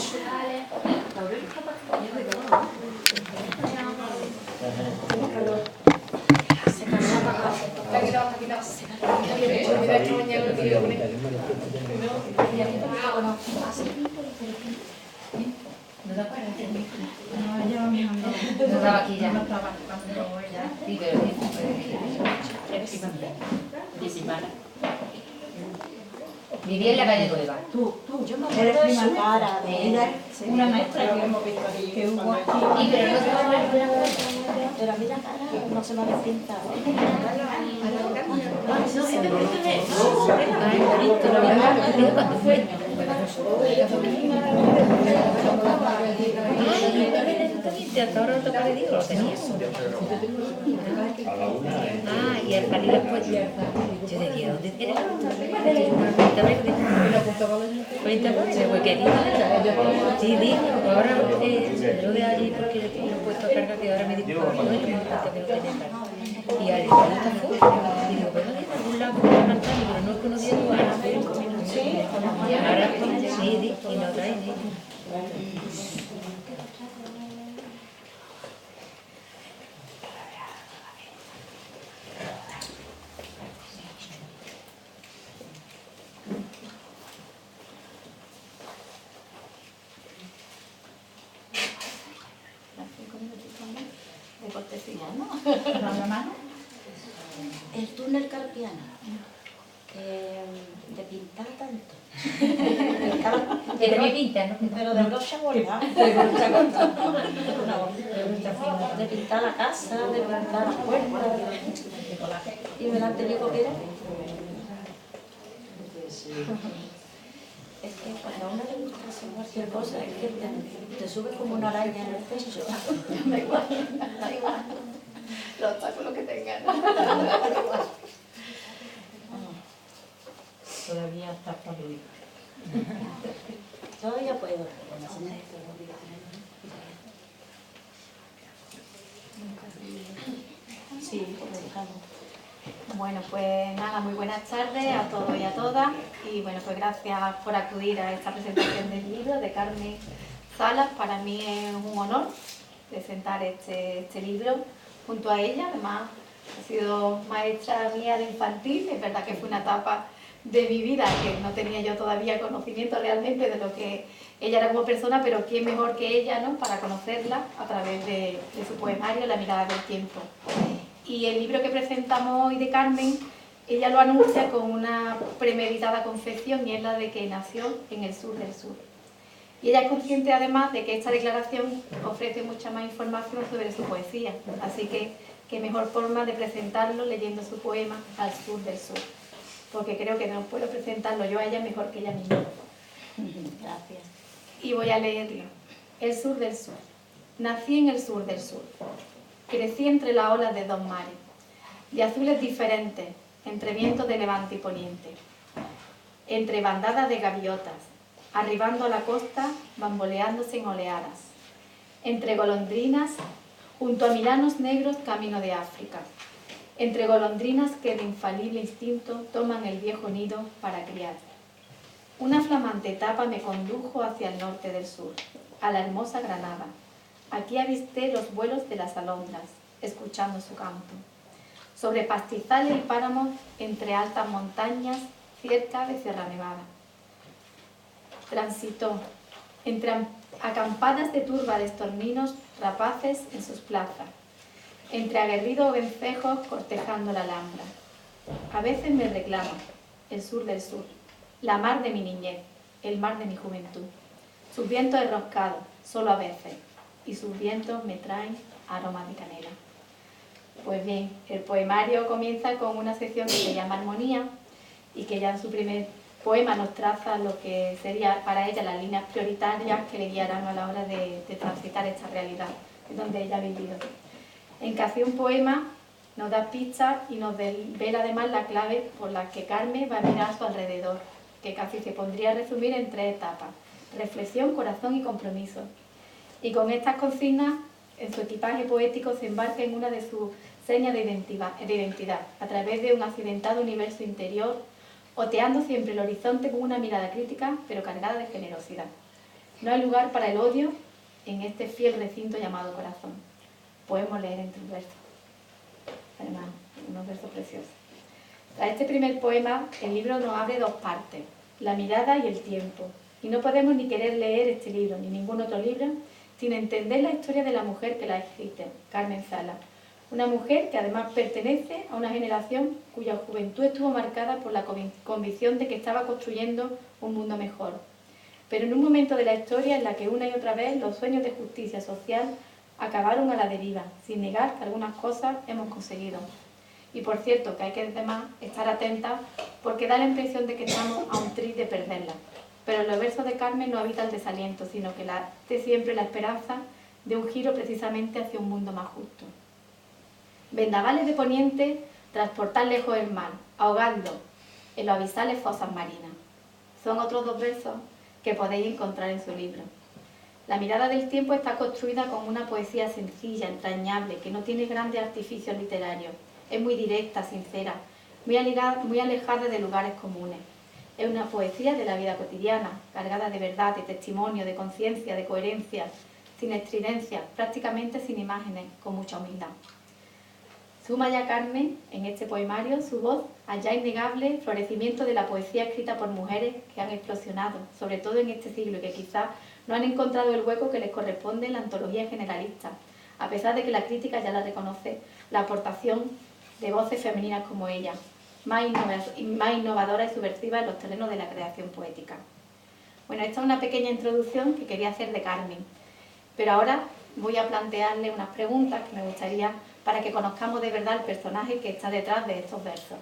No estaba aquí ya. Sí, pero vivía en la calle Nueva. Yo me acuerdo de su cara, de ella, una maestra que hemos visto aquí, que hubo aquí. Sí, pero no estaba en Pero a mí la cara no se me había pintado. ¿Cuánto fue? Hasta ahora no toca, le digo, lo tenía. Ah, y al salir después, yo decía, ¿dónde era? Sí, digo, ahora yo de allí porque le he puesto a carga que ahora me dijo, no es que me gusta que no tenía carga. Y al está fuera, y digo, pero no tiene algún lado que me cantar, pero no he conocido a Ana. Y ahora sí, y no trae, sí. De cortesía, ¿no? El túnel carpiano, de pintar tanto. Que también pinta, ¿no? Pero de brocha gorda, de brocha corta. De pintar la casa, de pintar las puertas. Y me la han tenido que operar. Es que cuando a uno le gusta hacer cualquier cosa, es que te sube como una araña en el techo. Da igual, da igual. Los obstáculos que tengan. Da igual. Todavía está por ruido. Todavía puedo. Sí, pues dejamos. Bueno, pues nada, muy buenas tardes a todos y a todas. Y bueno, pues gracias por acudir a esta presentación del libro de Carmen Salas. Para mí es un honor presentar este libro junto a ella. Además, ha sido maestra mía de infantil. Es verdad que fue una etapa de mi vida que no tenía yo todavía conocimiento realmente de lo que ella era como persona, pero quién mejor que ella, ¿no?, para conocerla a través de su poemario La mirada del tiempo. Y el libro que presentamos hoy de Carmen, ella lo anuncia con una premeditada confesión, y es la de que nació en el sur del sur. Y ella es consciente además de que esta declaración ofrece mucha más información sobre su poesía, así que qué mejor forma de presentarlo leyendo su poema Al sur del sur, porque creo que no puedo presentarlo yo a ella mejor que ella misma. Gracias. Y voy a leerlo. El sur del sur. Nací en el sur del sur. Crecí entre las olas de dos mares, de azules diferentes, entre vientos de levante y poniente, entre bandadas de gaviotas, arribando a la costa, bamboleándose en oleadas, entre golondrinas, junto a milanos negros camino de África, entre golondrinas que de infalible instinto toman el viejo nido para criar. Una flamante etapa me condujo hacia el norte del sur, a la hermosa Granada. Aquí avisté los vuelos de las alondras, escuchando su canto. Sobre pastizales y páramos, entre altas montañas, cerca de Sierra Nevada. Transitó entre acampadas de turba de estorninos rapaces en sus plazas, entre aguerridos vencejos cortejando la Alhambra. A veces me reclama el sur del sur, la mar de mi niñez, el mar de mi juventud. Sus vientos enroscados, solo a veces, y sus vientos me traen aromas de canela. Pues bien, el poemario comienza con una sección que se llama Armonía, y que ya en su primer poema nos traza lo que sería para ella las líneas prioritarias que le guiarán a la hora de transitar esta realidad donde ella ha vivido. En casi un poema nos da pistas y nos devela además la clave por la que Carmen va a mirar a su alrededor, que casi se podría resumir en 3 etapas: reflexión, corazón y compromiso. Y con estas consignas, en su equipaje poético se embarca en una de sus señas de identidad, a través de un accidentado universo interior, oteando siempre el horizonte con una mirada crítica, pero cargada de generosidad. No hay lugar para el odio en este fiel recinto llamado corazón. Podemos leer entre un verso. Además, unos versos preciosos. Tras este primer poema, el libro nos abre dos partes, la mirada y el tiempo. Y no podemos ni querer leer este libro, ni ningún otro libro, sin entender la historia de la mujer que la ha escrito, Carmen Sala. Una mujer que además pertenece a una generación cuya juventud estuvo marcada por la convicción de que estaba construyendo un mundo mejor. Pero en un momento de la historia en la que una y otra vez los sueños de justicia social acabaron a la deriva, sin negar que algunas cosas hemos conseguido. Y por cierto, que hay que además estar atentas porque da la impresión de que estamos a un tris de perderla. Pero en los versos de Carmen no habita el desaliento, sino que late siempre la esperanza de un giro precisamente hacia un mundo más justo. Vendavales de poniente, transportar lejos el mar, ahogando en los abisales fosas marinas. Son otros dos versos que podéis encontrar en su libro. La mirada del tiempo está construida con una poesía sencilla, entrañable, que no tiene grandes artificios literarios. Es muy directa, sincera, muy alejada de lugares comunes. Es una poesía de la vida cotidiana, cargada de verdad, de testimonio, de conciencia, de coherencia, sin estridencia, prácticamente sin imágenes, con mucha humildad. Suma ya Carmen, en este poemario, su voz al ya innegable florecimiento de la poesía escrita por mujeres que han explosionado, sobre todo en este siglo, y que quizás no han encontrado el hueco que les corresponde en la antología generalista, a pesar de que la crítica ya la reconoce, la aportación de voces femeninas como ella, más innovadora y subversiva en los terrenos de la creación poética. Bueno, esta es una pequeña introducción que quería hacer de Carmen, pero ahora voy a plantearle unas preguntas que me gustaría para que conozcamos de verdad el personaje que está detrás de estos versos.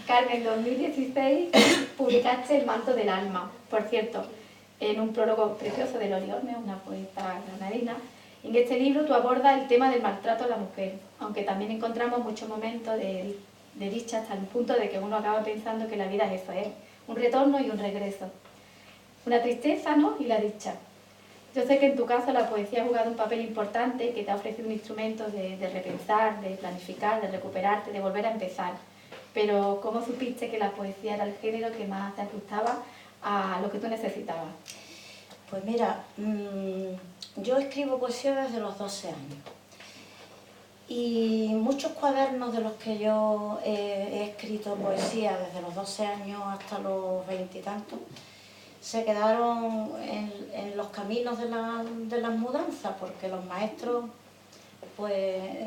Carmen, en 2016 publicaste El manto del alma, por cierto, en un prólogo precioso de Loli Orme, una poeta granadina. En este libro tú abordas el tema del maltrato a la mujer, aunque también encontramos muchos momentos de dicha hasta el punto de que uno acaba pensando que la vida es eso, un retorno y un regreso. Una tristeza, ¿no? Y la dicha. Yo sé que en tu caso la poesía ha jugado un papel importante, que te ha ofrecido un instrumento de repensar, de planificar, de recuperarte, de volver a empezar. Pero ¿cómo supiste que la poesía era el género que más te ajustaba a lo que tú necesitabas? Pues mira, yo escribo poesía desde los 12 años. Y muchos cuadernos de los que yo he escrito poesía desde los 12 años hasta los 20 y tantos, se quedaron en los caminos de las mudanzas, porque los maestros, pues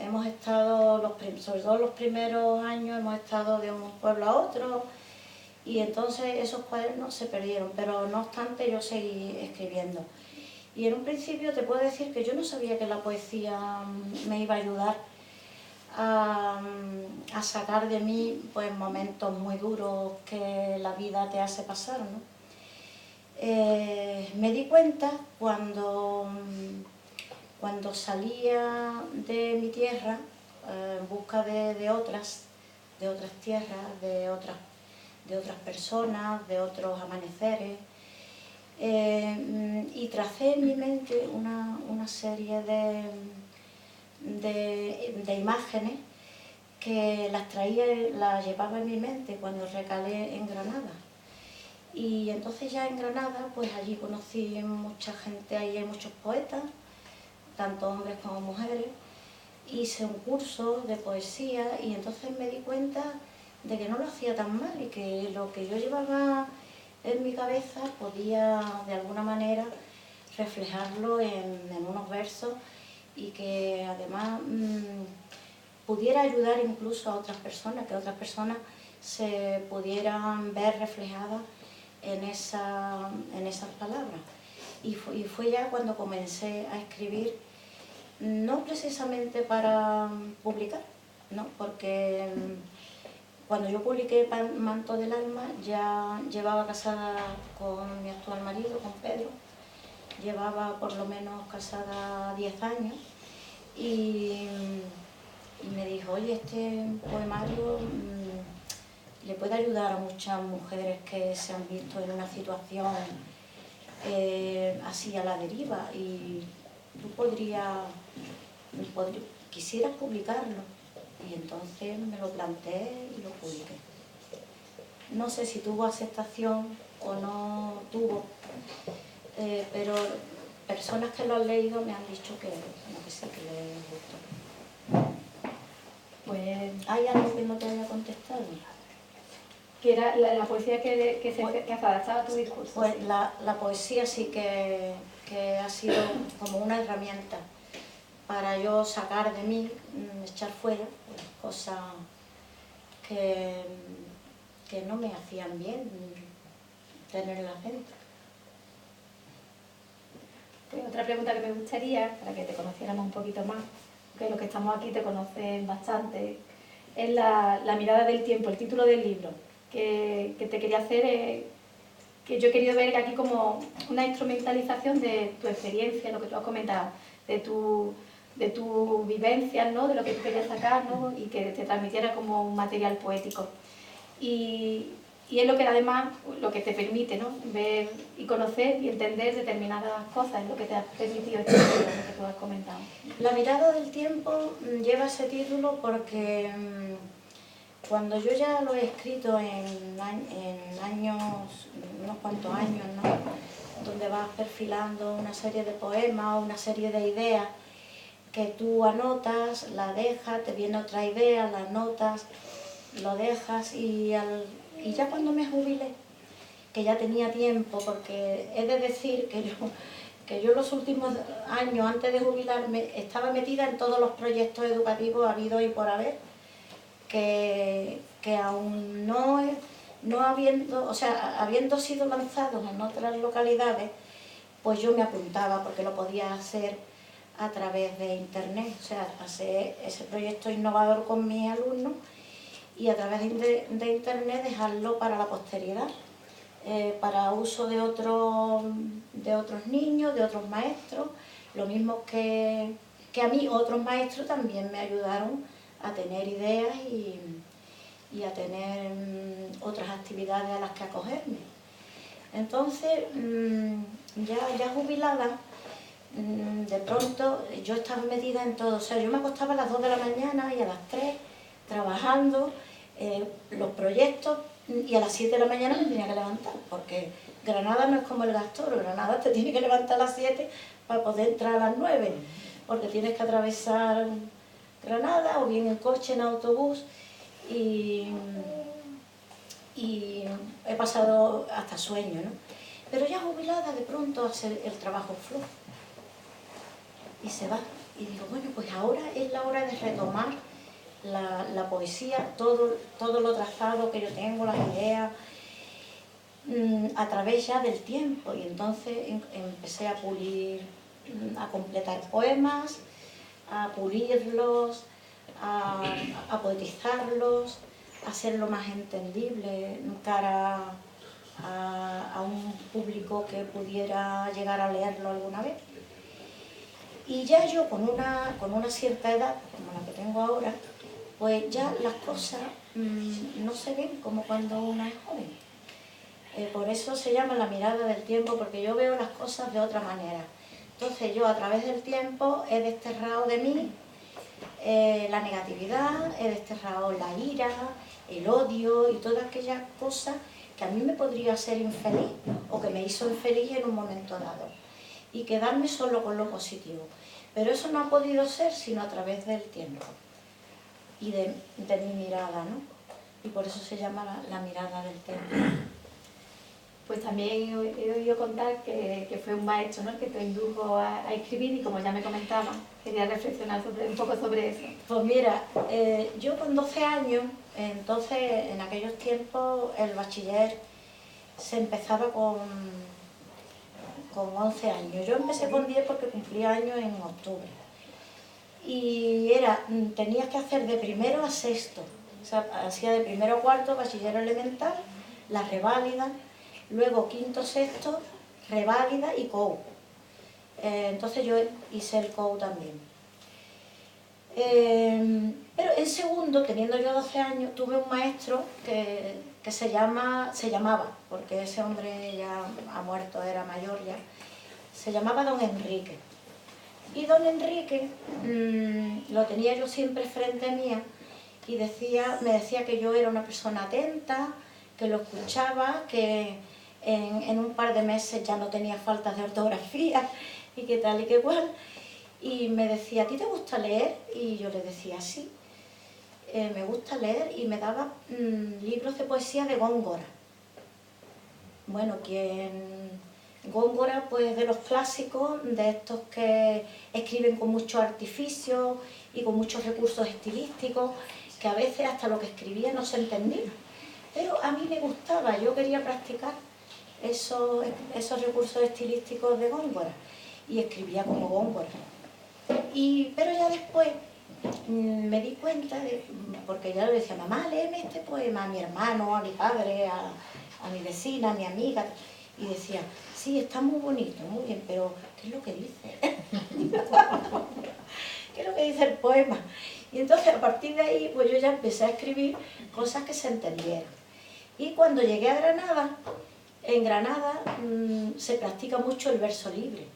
hemos estado, sobre todo los primeros años, hemos estado de un pueblo a otro, y entonces esos cuadernos se perdieron, pero no obstante yo seguí escribiendo. Y en un principio te puedo decir que yo no sabía que la poesía me iba a ayudar a sacar de mí pues momentos muy duros que la vida te hace pasar, ¿no? Me di cuenta cuando salía de mi tierra en busca de otras tierras, de otras personas, de otros amaneceres, y tracé en mi mente una serie de imágenes que las llevaba en mi mente cuando recalé en Granada. Y entonces ya en Granada, pues allí conocí mucha gente, ahí hay muchos poetas, tanto hombres como mujeres. Hice un curso de poesía y entonces me di cuenta de que no lo hacía tan mal y que lo que yo llevaba en mi cabeza podía de alguna manera reflejarlo en unos versos y que además pudiera ayudar incluso a otras personas, que otras personas se pudieran ver reflejadas en esas palabras. Y fue ya cuando comencé a escribir, no precisamente para publicar, ¿no? Porque cuando yo publiqué Manto del alma ya llevaba casada con mi actual marido, con Pedro, llevaba por lo menos casada 10 años y me dijo, oye, este poemario le puede ayudar a muchas mujeres que se han visto en una situación así a la deriva y tú quisieras publicarlo. Y entonces me lo planteé y lo publiqué. No sé si tuvo aceptación o no tuvo, pero personas que lo han leído me han dicho que sí, que les gustó. Pues, ¿Hay algo que no te haya contestado? que era la poesía que se adaptaba a tu discurso. Pues sí. la poesía sí que ha sido como una herramienta para yo sacar de mí, echar fuera pues, cosas que no me hacían bien tenerlas dentro. Pues otra pregunta que me gustaría, para que te conociéramos un poquito más, que los que estamos aquí te conocen bastante, es la mirada del tiempo, el título del libro, que te quería hacer, que yo he querido ver aquí como una instrumentalización de tu experiencia, lo que tú has comentado, de tu vivencia, ¿no? De lo que tú querías sacar, ¿no? Y que te transmitiera como un material poético. Y es lo que además, lo que te permite, ¿no? Ver y conocer y entender determinadas cosas, es lo que te ha permitido este libro, lo que tú has comentado. La mirada del tiempo lleva ese título porque cuando yo ya lo he escrito en años, unos cuantos años, ¿no? Donde vas perfilando una serie de poemas o una serie de ideas que tú anotas, la dejas, te viene otra idea, la anotas, lo dejas y ya cuando me jubilé, que ya tenía tiempo, porque he de decir que yo los últimos años antes de jubilarme estaba metida en todos los proyectos educativos habidos y por haber, que aún no habiendo, o sea, habiendo sido lanzados en otras localidades, pues yo me apuntaba porque lo podía hacer a través de internet, o sea, hacer ese proyecto innovador con mis alumnos y a través de internet dejarlo para la posteridad, para uso de otros niños, de otros maestros, lo mismo que a mí otros maestros también me ayudaron a tener ideas y a tener otras actividades a las que acogerme. Entonces, ya jubilada, de pronto yo estaba metida en todo, o sea, yo me acostaba a las 2 de la mañana y a las 3 trabajando los proyectos y a las 7 de la mañana me tenía que levantar, porque Granada no es como el Gastoro, Granada te tiene que levantar a las 7 para poder entrar a las 9, porque tienes que atravesar Granada o bien en coche, en autobús y he pasado hasta sueño, ¿no? Pero ya jubilada de pronto hace el trabajo flojo y se va. Y digo, bueno, pues ahora es la hora de retomar la poesía, todo lo trazado que yo tengo, las ideas, a través ya del tiempo. Y entonces empecé a pulir, a completar poemas, a pulirlos, a poetizarlos, a hacerlo más entendible cara a un público que pudiera llegar a leerlo alguna vez. Y ya yo con una cierta edad, como la que tengo ahora, pues ya las cosas no se ven como cuando una es joven. Por eso se llama la mirada del tiempo, porque yo veo las cosas de otra manera. Entonces yo a través del tiempo he desterrado de mí la negatividad, he desterrado la ira, el odio y todas aquellas cosas que a mí me podría hacer infeliz o que me hizo infeliz en un momento dado. Y quedarme solo con lo positivo. Pero eso no ha podido ser sino a través del tiempo y de mi mirada, ¿no? Y por eso se llama la mirada del tiempo. Pues también he oído contar que fue un maestro, ¿no?, el que te indujo a escribir y como ya me comentaba, quería reflexionar un poco sobre eso. Pues mira, yo con 12 años, entonces en aquellos tiempos el bachiller se empezaba con 11 años. Yo empecé con 10 porque cumplía años en octubre. Y tenías que hacer de primero a sexto. O sea, hacía de primero a cuarto, bachiller elemental, la reválida, luego quinto, sexto, reválida y COU. Entonces yo hice el COU también. Pero en segundo, teniendo yo 12 años, tuve un maestro que se llamaba, porque ese hombre ya ha muerto, era mayor ya, se llamaba Don Enrique. Y Don Enrique lo tenía yo siempre frente mía y me decía que yo era una persona atenta, que lo escuchaba, que en un par de meses ya no tenía faltas de ortografía y qué tal y qué cual. Y me decía, ¿a ti te gusta leer? Y yo le decía, sí, me gusta leer, y me daba libros de poesía de Góngora. Bueno, Góngora, pues de los clásicos, de estos que escriben con mucho artificio y con muchos recursos estilísticos, que a veces hasta lo que escribía no se entendía. Pero a mí me gustaba, yo quería practicar esos recursos estilísticos de Góngora, y escribía como Góngora. Pero ya después me di cuenta, porque ya le decía, mamá, léeme este poema a mi hermano, a mi padre, a mi vecina, a mi amiga, y decía, sí, está muy bonito, muy bien, pero ¿qué es lo que dice? ¿Qué es lo que dice el poema? Y entonces a partir de ahí pues yo ya empecé a escribir cosas que se entendieran. Y cuando llegué a Granada, en Granada se practica mucho el verso libre.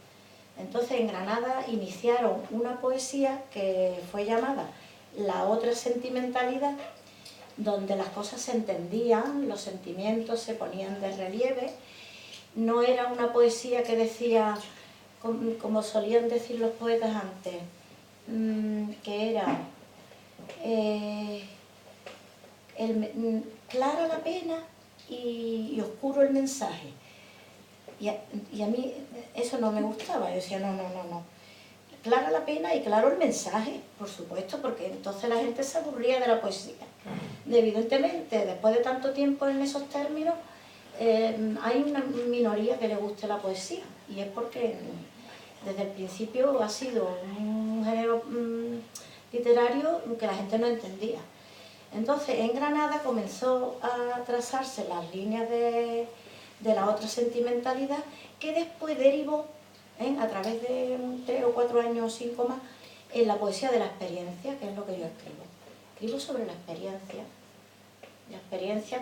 Entonces en Granada iniciaron una poesía que fue llamada La otra sentimentalidad, donde las cosas se entendían, los sentimientos se ponían de relieve. No era una poesía que decía, como solían decir los poetas antes, que era clara la pena y oscuro el mensaje. Y a mí eso no me gustaba. Yo decía, no. Clara la pena y claro el mensaje, por supuesto, porque entonces la gente se aburría de la poesía. Evidentemente, después de tanto tiempo en esos términos, hay una minoría que le guste la poesía, y es porque desde el principio ha sido un género literario que la gente no entendía. Entonces en Granada comenzó a trazarse las líneas de la otra sentimentalidad, que después derivó, a través de 3 o 4 años o 5 más, en la poesía de la experiencia, que es lo que yo escribo. Escribo sobre la experiencia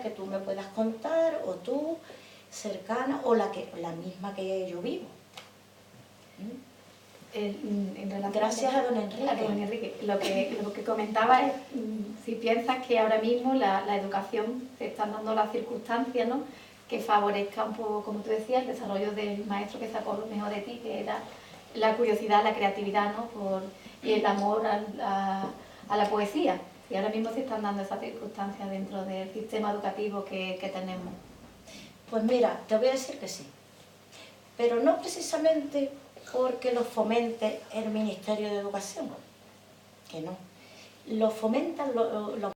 que tú me puedas contar, o tú, cercana, o la misma que yo vivo. En relación Gracias a don Enrique. A don Enrique. Lo que comentaba es, si piensas que ahora mismo la educación se están dando las circunstancias, ¿no?, que favorezca un poco, como tú decías, el desarrollo del maestro que sacó lo mejor de ti, que era la curiosidad, la creatividad, ¿no?, y el amor a la poesía. Y ahora mismo se están dando esas circunstancias dentro del sistema educativo que tenemos. Pues mira, te voy a decir que sí, pero no precisamente porque lo fomente el Ministerio de Educación, que no. Lo fomentan los